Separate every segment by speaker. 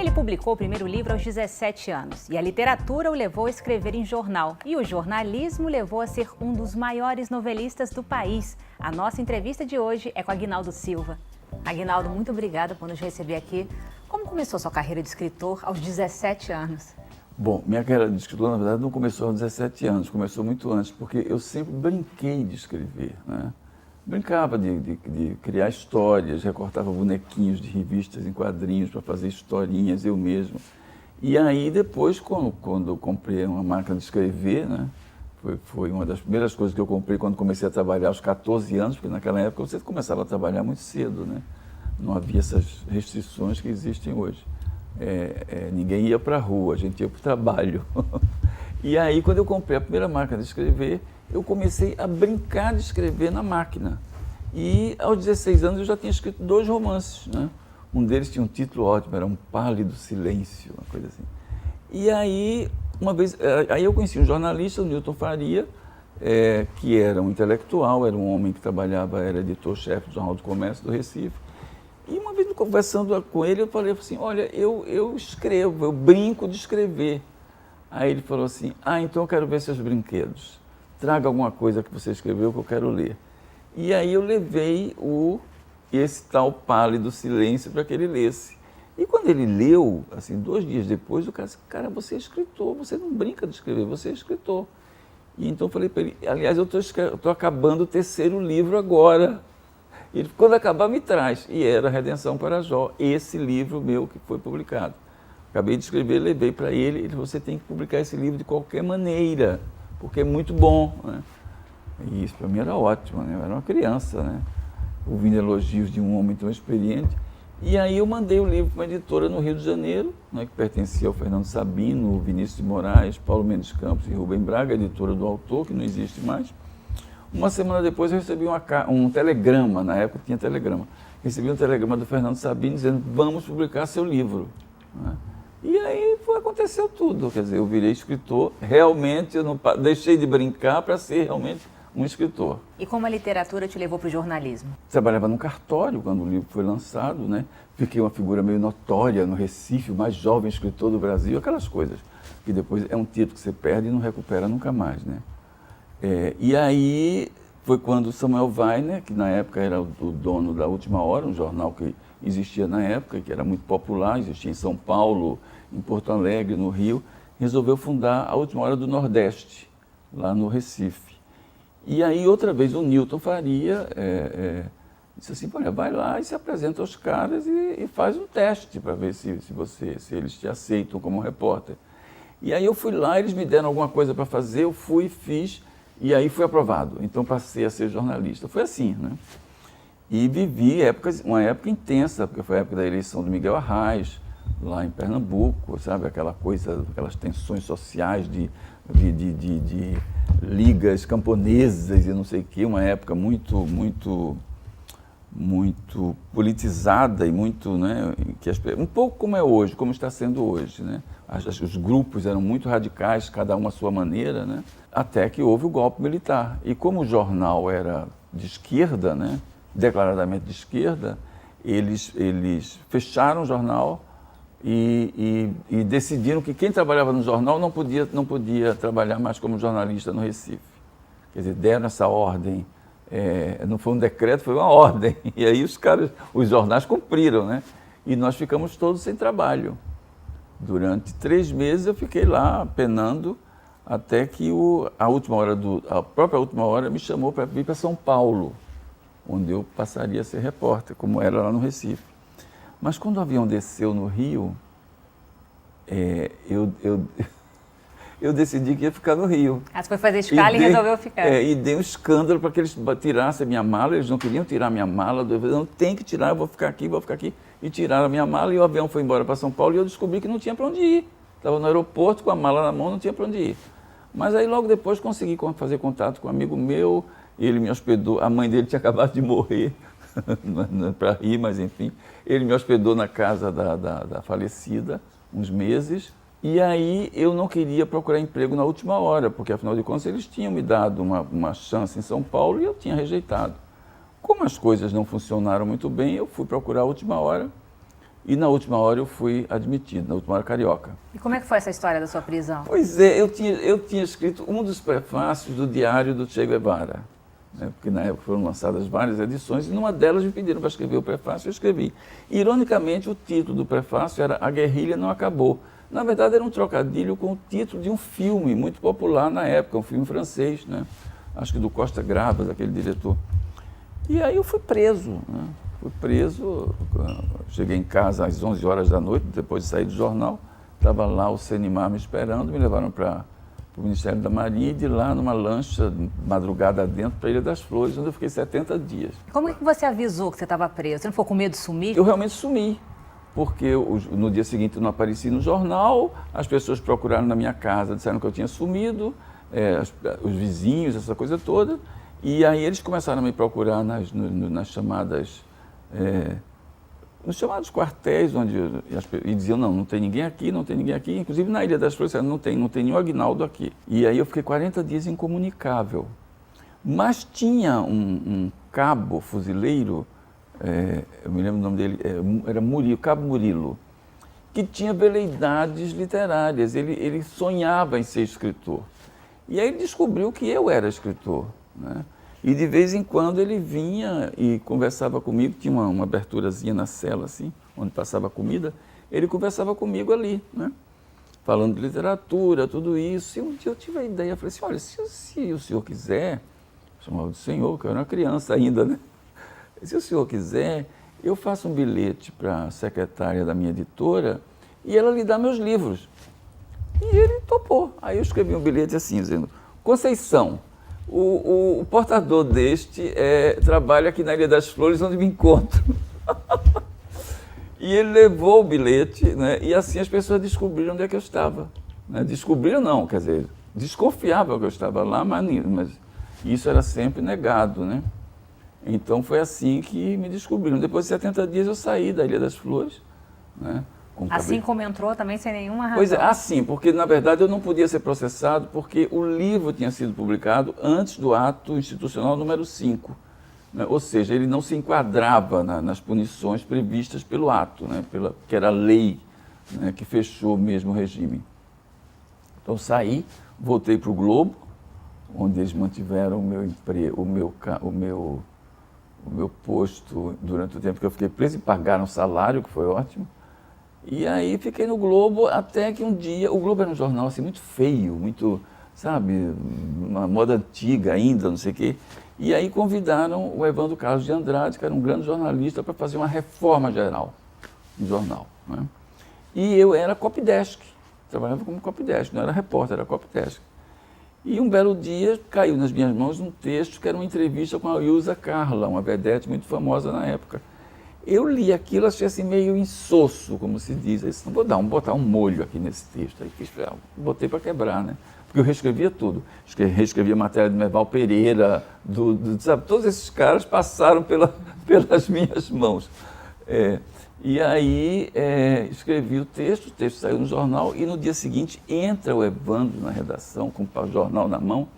Speaker 1: Ele publicou o primeiro livro aos 17 anos e a literatura o levou a escrever em jornal. E o jornalismo levou a ser um dos maiores novelistas do país. A nossa entrevista de hoje é com Aguinaldo Silva. Aguinaldo, muito obrigada por nos receber aqui. Como começou sua carreira de escritor aos 17 anos?
Speaker 2: Bom, minha carreira de escritor, na verdade, não começou aos 17 anos, começou muito antes, porque eu sempre brinquei de escrever, né? Brincava de criar histórias, recortava bonequinhos de revistas em quadrinhos para fazer historinhas eu mesmo. E aí depois, quando eu comprei uma máquina de escrever, né, foi uma das primeiras coisas que eu comprei quando comecei a trabalhar aos 14 anos, porque naquela época você começava a trabalhar muito cedo, né? Não havia essas restrições que existem hoje. Ninguém ia para a rua, a gente ia para o trabalho. E aí, quando eu comprei a primeira máquina de escrever, eu comecei a brincar de escrever na máquina. E aos 16 anos eu já tinha escrito 2 romances, né? Um deles tinha um título ótimo, era Um Pálido Silêncio, uma coisa assim. E aí, uma vez, aí eu conheci um jornalista, o Newton Faria, que era um intelectual, era um homem que trabalhava, era editor-chefe do Jornal do Comércio do Recife. E uma vez conversando com ele, eu falei assim, olha, eu escrevo, eu brinco de escrever. Aí ele falou assim, então eu quero ver seus brinquedos. Traga alguma coisa que você escreveu que eu quero ler. E aí eu levei esse tal Pálido Silêncio para que ele lesse. E quando ele leu, assim, 2 dias depois, o cara disse, cara, você é escritor, você não brinca de escrever, você é escritor. E então eu falei para ele, aliás, eu estou acabando o 3º livro agora. E ele, quando acabar, me traz. E era Redenção para Jó, esse livro meu que foi publicado. Acabei de escrever, levei para ele, ele falou, você tem que publicar esse livro de qualquer maneira, porque é muito bom, né? E isso para mim era ótimo, né? Eu era uma criança, né? Ouvindo elogios de um homem tão experiente. E aí eu mandei o livro para uma editora no Rio de Janeiro, né, que pertencia ao Fernando Sabino, Vinícius de Moraes, Paulo Mendes Campos e Rubem Braga, editora do autor, que não existe mais. Uma semana depois eu recebi um telegrama, na época tinha telegrama, recebi um telegrama do Fernando Sabino dizendo, vamos publicar seu livro, né? E aí aconteceu tudo, quer dizer, eu virei escritor, realmente eu não deixei de brincar para ser realmente um escritor.
Speaker 1: E como a literatura te levou para o jornalismo?
Speaker 2: Trabalhava num cartório quando o livro foi lançado, né? Fiquei uma figura meio notória no Recife, o mais jovem escritor do Brasil, aquelas coisas, que depois é um título que você perde e não recupera nunca mais, né? E aí foi quando o Samuel Weiner, que na época era o dono da Última Hora, um jornal que existia na época, que era muito popular, existia em São Paulo, em Porto Alegre, no Rio, resolveu fundar a Última Hora do Nordeste, lá no Recife. E aí outra vez o Newton Faria disse assim, olha, vai lá e se apresenta aos caras e faz um teste para ver se eles te aceitam como repórter. E aí eu fui lá, eles me deram alguma coisa para fazer, eu fui, fiz, e aí fui aprovado. Então passei a ser jornalista. Foi assim, né? E vivi uma época intensa, porque foi a época da eleição do Miguel Arraes, lá em Pernambuco, sabe? Aquela coisa, aquelas tensões sociais de ligas camponesas e não sei o quê, uma época muito politizada e muito, né? Um pouco como é hoje, como está sendo hoje, né? Os grupos eram muito radicais, cada um à sua maneira, né? Até que houve o golpe militar. E como o jornal era de esquerda, né? Declaradamente de esquerda, eles fecharam o jornal e decidiram que quem trabalhava no jornal não podia trabalhar mais como jornalista no Recife. Quer dizer, deram essa ordem, não foi um decreto, foi uma ordem. E aí os jornais cumpriram, né? E nós ficamos todos sem trabalho. Durante 3 meses eu fiquei lá penando, até que a própria Última Hora me chamou para vir para São Paulo, onde eu passaria a ser repórter, como era lá no Recife. Mas quando o avião desceu no Rio, eu decidi que ia ficar no Rio.
Speaker 1: Você foi fazer escala e resolveu ficar.
Speaker 2: E dei um escândalo para que eles tirassem a minha mala, eles não queriam tirar a minha mala, eu falei, não, tem que tirar, eu vou ficar aqui. E tiraram a minha mala e o avião foi embora para São Paulo e eu descobri que não tinha para onde ir. Estava no aeroporto com a mala na mão, não tinha para onde ir. Mas aí logo depois consegui fazer contato com um amigo meu, ele me hospedou, a mãe dele tinha acabado de morrer, para rir, mas enfim. Ele me hospedou na casa da falecida, uns meses, e aí eu não queria procurar emprego na Última Hora, porque afinal de contas eles tinham me dado uma chance em São Paulo e eu tinha rejeitado. Como as coisas não funcionaram muito bem, eu fui procurar a Última Hora e na última hora eu fui admitido, na última hora carioca.
Speaker 1: E como é que foi essa história da sua prisão?
Speaker 2: Pois é, eu tinha escrito um dos prefácios do Diário do Che Guevara, né, porque na época foram lançadas várias edições, e numa delas me pediram para escrever o prefácio, eu escrevi. Ironicamente, o título do prefácio era A Guerrilha Não Acabou. Na verdade, era um trocadilho com o título de um filme muito popular na época, um filme francês, né? Acho que do Costa Gravas, aquele diretor. E aí eu fui preso, né? Fui preso, cheguei em casa às 11 horas da noite, depois de sair do jornal, estava lá o Senimar me esperando, me levaram para o Ministério da Marinha e de lá numa lancha, madrugada dentro, para a Ilha das Flores, onde eu fiquei 70 dias.
Speaker 1: Como é que você avisou que você estava preso? Você não ficou com medo de sumir?
Speaker 2: Eu realmente sumi, porque no dia seguinte eu não apareci no jornal, as pessoas procuraram na minha casa, disseram que eu tinha sumido, os vizinhos, essa coisa toda, e aí eles começaram a me procurar nas chamadas, nos chamados quartéis, e diziam, não tem ninguém aqui, não tem ninguém aqui, inclusive na Ilha das Flores, não tem nenhum Aguinaldo aqui. E aí eu fiquei 40 dias incomunicável, mas tinha um cabo fuzileiro, eu me lembro o nome dele, era Cabo Murilo, que tinha veleidades literárias, ele sonhava em ser escritor. E aí ele descobriu que eu era escritor, né? E de vez em quando ele vinha e conversava comigo, tinha uma aberturazinha na cela, assim, onde passava comida, ele conversava comigo ali, né? Falando de literatura, tudo isso. E um dia eu tive a ideia, falei assim, olha, se o senhor quiser, chamava de senhor, que eu era uma criança ainda, né? Se o senhor quiser, eu faço um bilhete para a secretária da minha editora e ela lhe dá meus livros. E ele topou. Aí eu escrevi um bilhete assim, dizendo, Conceição, o portador deste trabalha aqui na Ilha das Flores, onde me encontro. E ele levou o bilhete, né, e assim as pessoas descobriram onde é que eu estava. Né? Descobriram não, quer dizer, desconfiavam que eu estava lá, mas isso era sempre negado, né? Então foi assim que me descobriram. Depois de 70 dias eu saí da Ilha das Flores, né?
Speaker 1: Assim como entrou também sem nenhuma razão?
Speaker 2: Pois é, assim, porque na verdade eu não podia ser processado porque o livro tinha sido publicado antes do ato institucional número 5. Né? Ou seja, ele não se enquadrava nas punições previstas pelo ato, né? Que era a lei, né? Que fechou mesmo o regime. Então saí, voltei para o Globo, onde eles mantiveram o meu emprego, o meu posto durante o tempo que eu fiquei preso e pagaram o salário, que foi ótimo. E aí fiquei no Globo até que um dia, o Globo era um jornal assim muito feio, muito, sabe, uma moda antiga ainda, não sei o quê. E aí convidaram o Evandro Carlos de Andrade, que era um grande jornalista, para fazer uma reforma geral no jornal. Né? E eu era copydesk, trabalhava como copydesk, não era repórter, era copydesk. E um belo dia caiu nas minhas mãos um texto que era uma entrevista com a Ilza Carla, uma vedete muito famosa na época. Eu li aquilo, achei assim meio insosso, como se diz. Eu disse, não vou botar um molho aqui nesse texto. Aí botei para quebrar, né? Porque eu reescrevia tudo. Reescrevia a matéria do Merval Pereira, sabe? Todos esses caras passaram pelas minhas mãos. E aí escrevi o texto saiu no jornal e no dia seguinte entra o Evandro na redação com o jornal na mão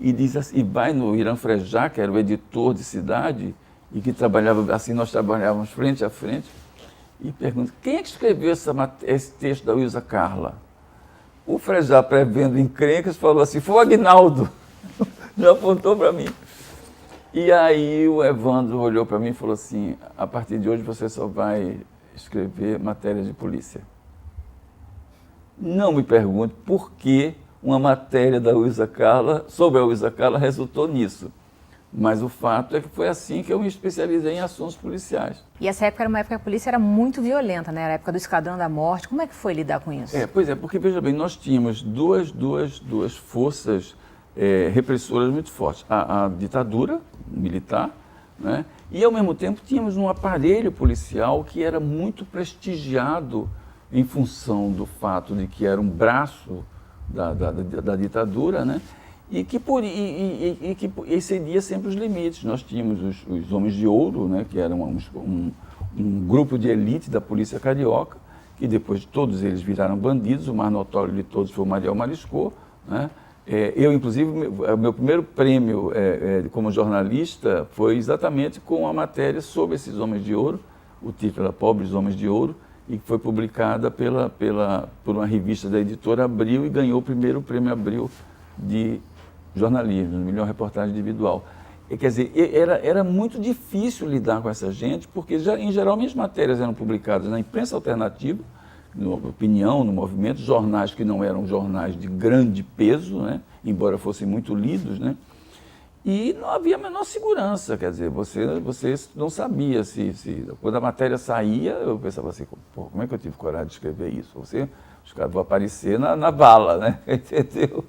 Speaker 2: e diz assim, e vai no Irã Frejá, que era o editor de cidade, e que trabalhava assim, nós trabalhávamos frente a frente, e pergunta, quem é que escreveu esse texto da Ilza Carla? O Frejá, prevendo encrencas, falou assim, foi o Aguinaldo, já apontou para mim. E aí o Evandro olhou para mim e falou assim, a partir de hoje você só vai escrever matérias de polícia. Não me pergunte por que uma matéria da Ilza Carla, sobre a Ilza Carla, resultou nisso. Mas o fato é que foi assim que eu me especializei em assuntos policiais.
Speaker 1: E essa época era uma época que a polícia era muito violenta, né? Era a época do Esquadrão da Morte. Como é que foi lidar com isso?
Speaker 2: Pois é, porque veja bem, nós tínhamos duas forças repressoras muito fortes. A ditadura militar, né? E ao mesmo tempo tínhamos um aparelho policial que era muito prestigiado em função do fato de que era um braço da ditadura, né? E que excedia sempre os limites. Nós tínhamos os Homens de Ouro, né, que eram um grupo de elite da polícia carioca, que depois todos eles viraram bandidos, o mais notório de todos foi o Mariel Mariscot. Né? Eu, inclusive, o meu primeiro prêmio como jornalista foi exatamente com a matéria sobre esses Homens de Ouro, o título era Pobres Homens de Ouro, e foi publicada por uma revista da editora Abril e ganhou o primeiro prêmio Abril de jornalismo, melhor reportagem individual. Quer dizer, era muito difícil lidar com essa gente, porque em geral minhas matérias eram publicadas na imprensa alternativa, no Opinião, no Movimento, jornais que não eram jornais de grande peso, né? Embora fossem muito lidos, né? E não havia a menor segurança, quer dizer, você não sabia quando a matéria saía, eu pensava assim, pô, como é que eu tive coragem de escrever isso? Os caras vão aparecer na bala, né? Entendeu?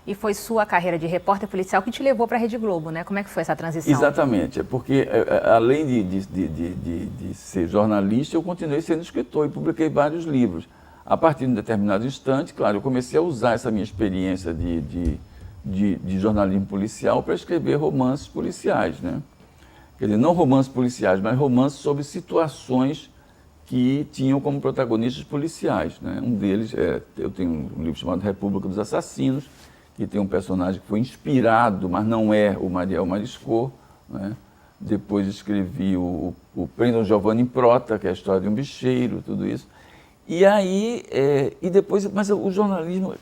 Speaker 1: E foi sua carreira de repórter policial que te levou para a Rede Globo, né? Como é que foi essa transição?
Speaker 2: Exatamente, é porque além de ser jornalista, eu continuei sendo escritor e publiquei vários livros. A partir de um determinado instante, claro, eu comecei a usar essa minha experiência de jornalismo policial para escrever romances policiais, né? Quer dizer, não romances policiais, mas romances sobre situações que tinham como protagonistas policiais, né? Um deles, eu tenho um livro chamado República dos Assassinos, que tem um personagem que foi inspirado, mas não é o Mariel Mariscot, né? Depois escrevi o Prendam Giovanni Prota, que é a história de um bicheiro, tudo isso. E aí, mas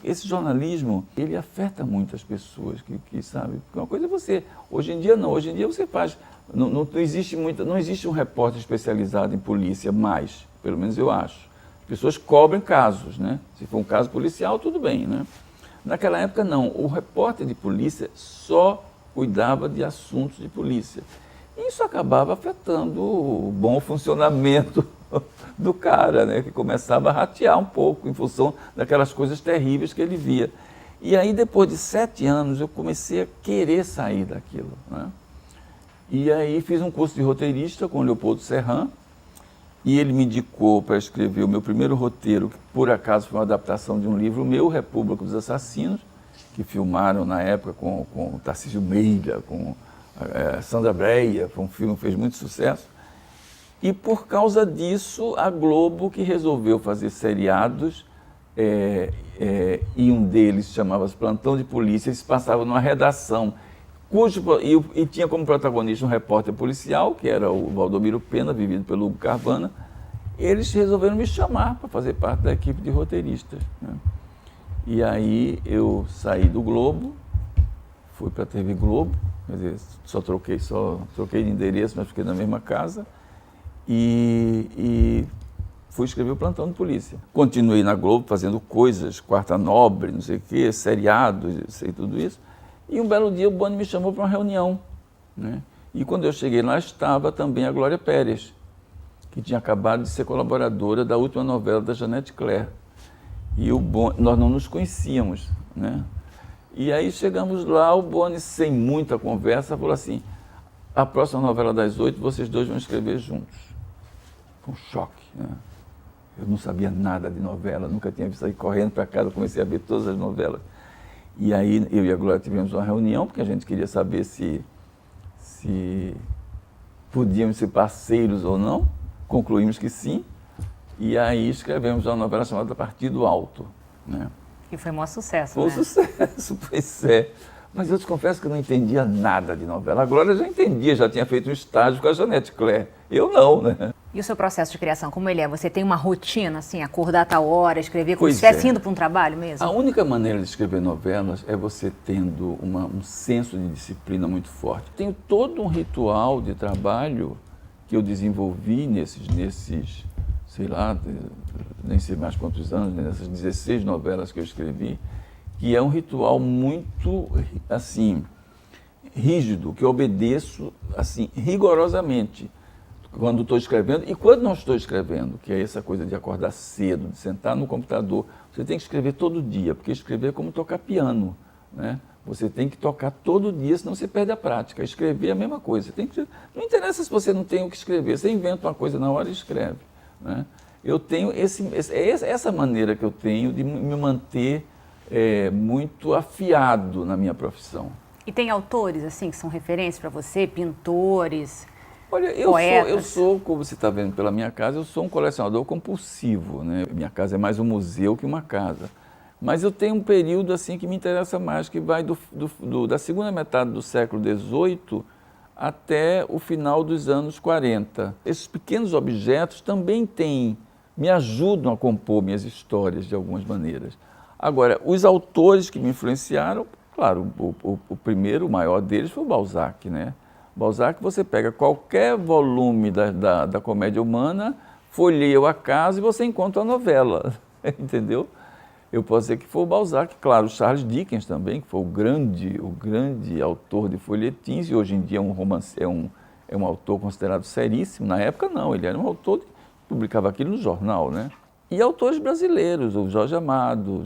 Speaker 2: esse jornalismo, ele afeta muito as pessoas, que sabe, porque uma coisa é você, hoje em dia não, hoje em dia você faz, não existe um repórter especializado em polícia mais, pelo menos eu acho. As pessoas cobrem casos, né? Se for um caso policial, tudo bem, né? Naquela época não, o repórter de polícia só cuidava de assuntos de polícia. Isso acabava afetando o bom funcionamento do cara, né, que começava a ratear um pouco em função daquelas coisas terríveis que ele via. E aí, depois de 7 anos, eu comecei a querer sair daquilo, né? E aí fiz um curso de roteirista com o Leopoldo Serran, e ele me indicou para escrever o meu primeiro roteiro, que por acaso foi uma adaptação de um livro meu, República dos Assassinos, que filmaram na época com Tarcísio Meira, com Sandra Breia, foi um filme que fez muito sucesso. E por causa disso, a Globo que resolveu fazer seriados, e um deles chamava-se Plantão de Polícia, e se passava numa redação, e tinha como protagonista um repórter policial, que era o Valdomiro Pena, vivido pelo Hugo Carvana. Eles resolveram me chamar para fazer parte da equipe de roteiristas, né? E aí eu saí do Globo, fui para a TV Globo, quer dizer, só troquei de endereço, mas fiquei na mesma casa, e fui escrever o Plantão de Polícia. Continuei na Globo fazendo coisas, Quarta Nobre, não sei o quê, seriados, sei tudo isso. E um belo dia o Boni me chamou para uma reunião, né? E quando eu cheguei lá estava também a Glória Pérez, que tinha acabado de ser colaboradora da última novela da Janete Claire. E nós não nos conhecíamos, né? E aí chegamos lá, o Boni, sem muita conversa, falou assim: a próxima novela das 8, vocês dois vão escrever juntos. Foi um choque, né? Eu não sabia nada de novela, nunca tinha visto, sair correndo para casa, comecei a ver todas as novelas. E aí eu e a Glória tivemos uma reunião, porque a gente queria saber se podíamos ser parceiros ou não. Concluímos que sim. E aí escrevemos uma novela chamada Partido Alto, né?
Speaker 1: E foi um maior sucesso,
Speaker 2: Foi um sucesso, pois é. Mas eu te confesso que eu não entendia nada de novela. A Glória já entendia, já tinha feito um estágio com a Janete Claire. Eu não, né?
Speaker 1: E o seu processo de criação, como ele é? Você tem uma rotina, assim, acordar a tal hora, escrever, como se estivesse indo para um trabalho mesmo?
Speaker 2: A única maneira de escrever novelas é você tendo um senso de disciplina muito forte. Tenho todo um ritual de trabalho que eu desenvolvi nesses sei lá, nem sei mais quantos anos, nessas 16 novelas que eu escrevi, que é um ritual muito, assim, rígido, que eu obedeço, assim, rigorosamente quando estou escrevendo e quando não estou escrevendo, que é essa coisa de acordar cedo, de sentar no computador. Você tem que escrever todo dia, porque escrever é como tocar piano, né? Você tem que tocar todo dia, senão você perde a prática. Escrever é a mesma coisa. Você tem que... Não interessa se você não tem o que escrever, você inventa uma coisa na hora e escreve, né? Eu tenho essa maneira que eu tenho de me manter muito afiado na minha profissão.
Speaker 1: E tem autores, assim, que são referências para você, pintores,
Speaker 2: olha, eu sou, como você está vendo pela minha casa, eu sou um colecionador compulsivo, né? Minha casa é mais um museu que uma casa. Mas eu tenho um período assim que me interessa mais, que vai da segunda metade do século XVIII até o final dos anos 40. Esses pequenos objetos também me ajudam a compor minhas histórias de algumas maneiras. Agora, os autores que me influenciaram, claro, o primeiro, o maior deles foi o Balzac, né? Balzac, você pega qualquer volume da comédia humana, folheia o acaso e você encontra a novela, entendeu? Eu posso dizer que foi o Balzac, claro, o Charles Dickens também, que foi o grande autor de folhetins, e hoje em dia é um autor considerado seríssimo. Na época não, ele era um autor que publicava aquilo no jornal, né? E autores brasileiros, o Jorge Amado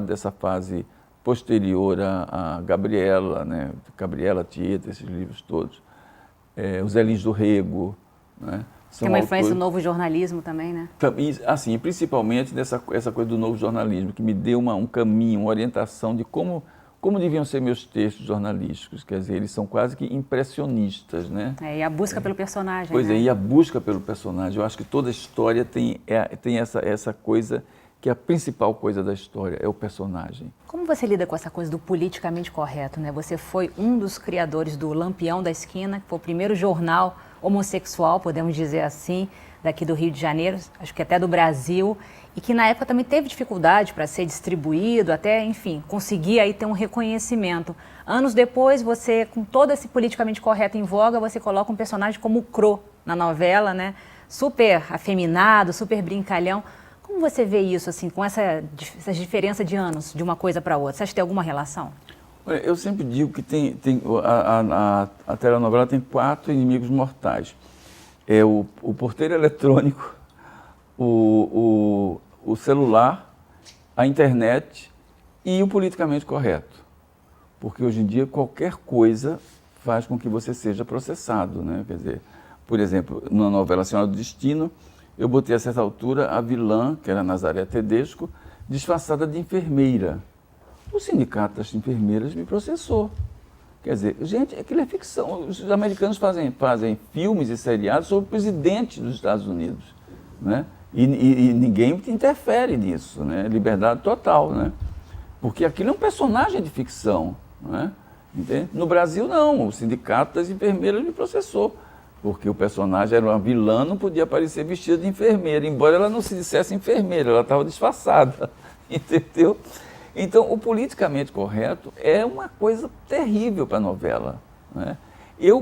Speaker 2: dessa fase posterior a Gabriela, né? Gabriela, Tieta, esses livros todos. O Zé Lins do Rego, né?
Speaker 1: Tem uma influência do novo jornalismo também, né?
Speaker 2: Assim, principalmente essa coisa do novo jornalismo, que me deu um caminho, uma orientação de como deviam ser meus textos jornalísticos. Quer dizer, eles são quase que impressionistas, né?
Speaker 1: E a busca pelo personagem,
Speaker 2: Pois
Speaker 1: né?
Speaker 2: E a busca pelo personagem. Eu acho que toda história tem essa coisa, que a principal coisa da história é o personagem.
Speaker 1: Como você lida com essa coisa do politicamente correto, né? Você foi um dos criadores do Lampião da Esquina, que foi o primeiro jornal homossexual, podemos dizer assim, daqui do Rio de Janeiro, acho que até do Brasil, e que na época também teve dificuldade para ser distribuído, até, enfim, conseguir aí ter um reconhecimento. Anos depois, você, com todo esse politicamente correto em voga, você coloca um personagem como o Cro na novela, né? Super afeminado, super brincalhão. Como você vê isso, assim, com essa diferença de anos de uma coisa para outra? Você acha que tem alguma relação?
Speaker 2: Olha, eu sempre digo que a telenovela tem 4 inimigos mortais. É o porteiro eletrônico, o celular, a internet e o politicamente correto. Porque hoje em dia qualquer coisa faz com que você seja processado, né? Quer dizer, por exemplo, na novela Senhora do Destino, eu botei a certa altura a vilã, que era Nazaré Tedesco, disfarçada de enfermeira. O sindicato das enfermeiras me processou. Quer dizer, gente, aquilo é ficção. Os americanos fazem filmes e seriados sobre o presidente dos Estados Unidos, né? E ninguém interfere nisso, né? Liberdade total, né? Porque aquilo é um personagem de ficção, né? Entende? No Brasil, não. O sindicato das enfermeiras me processou, porque o personagem era uma vilã, não podia aparecer vestida de enfermeira, embora ela não se dissesse enfermeira, ela estava disfarçada, entendeu? Então, o politicamente correto é uma coisa terrível para a novela, né? Eu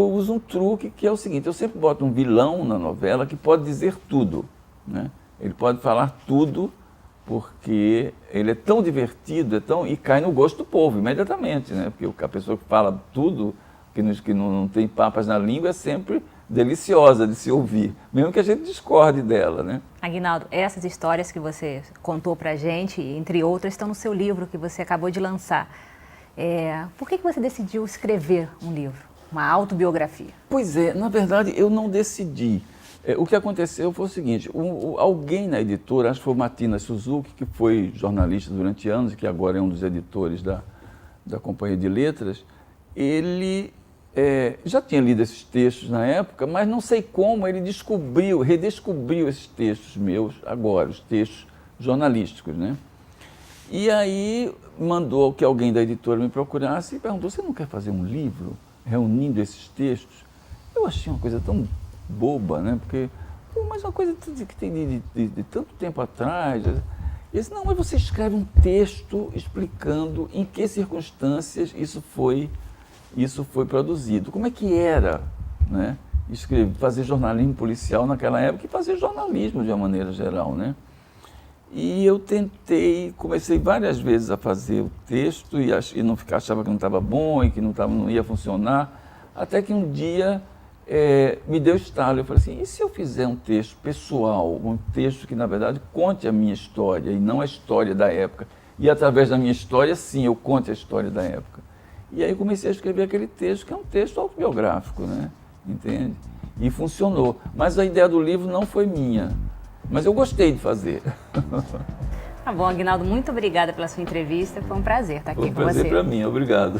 Speaker 2: uso um truque que é o seguinte: eu sempre boto um vilão na novela que pode dizer tudo, né? Ele pode falar tudo porque ele é tão divertido, e cai no gosto do povo imediatamente, né? Porque a pessoa que fala tudo, que não tem papas na língua, é sempre deliciosa de se ouvir, mesmo que a gente discorde dela, né?
Speaker 1: Aguinaldo, essas histórias que você contou pra gente, entre outras, estão no seu livro que você acabou de lançar. Por que você decidiu escrever um livro, uma autobiografia?
Speaker 2: Pois é, na verdade eu não decidi. O que aconteceu foi o seguinte: alguém na editora, acho que foi o Matina Suzuki, que foi jornalista durante anos e que agora é um dos editores da Companhia de Letras, ele já tinha lido esses textos na época, mas não sei como ele redescobriu esses textos meus agora, os textos jornalísticos, né? E aí mandou que alguém da editora me procurasse e perguntou: você não quer fazer um livro reunindo esses textos? Eu achei uma coisa tão boba, né? Porque, mas uma coisa que tem de tanto tempo atrás. Eu disse: não, mas você escreve um texto explicando em que circunstâncias isso foi produzido. Como é que era, né? Fazer jornalismo policial naquela época e fazer jornalismo de uma maneira geral, né? E eu comecei várias vezes a fazer o texto e achava que não estava bom e que não ia funcionar, até que um dia me deu estalo. Eu falei assim: e se eu fizer um texto pessoal, um texto que na verdade conte a minha história e não a história da época, e através da minha história, sim, eu conte a história da época. E aí comecei a escrever aquele texto, que é um texto autobiográfico, né? Entende? E funcionou. Mas a ideia do livro não foi minha. Mas eu gostei de fazer.
Speaker 1: Tá bom, Aguinaldo, muito obrigada pela sua entrevista. Foi um prazer estar aqui com você.
Speaker 2: Foi um prazer para mim, obrigado.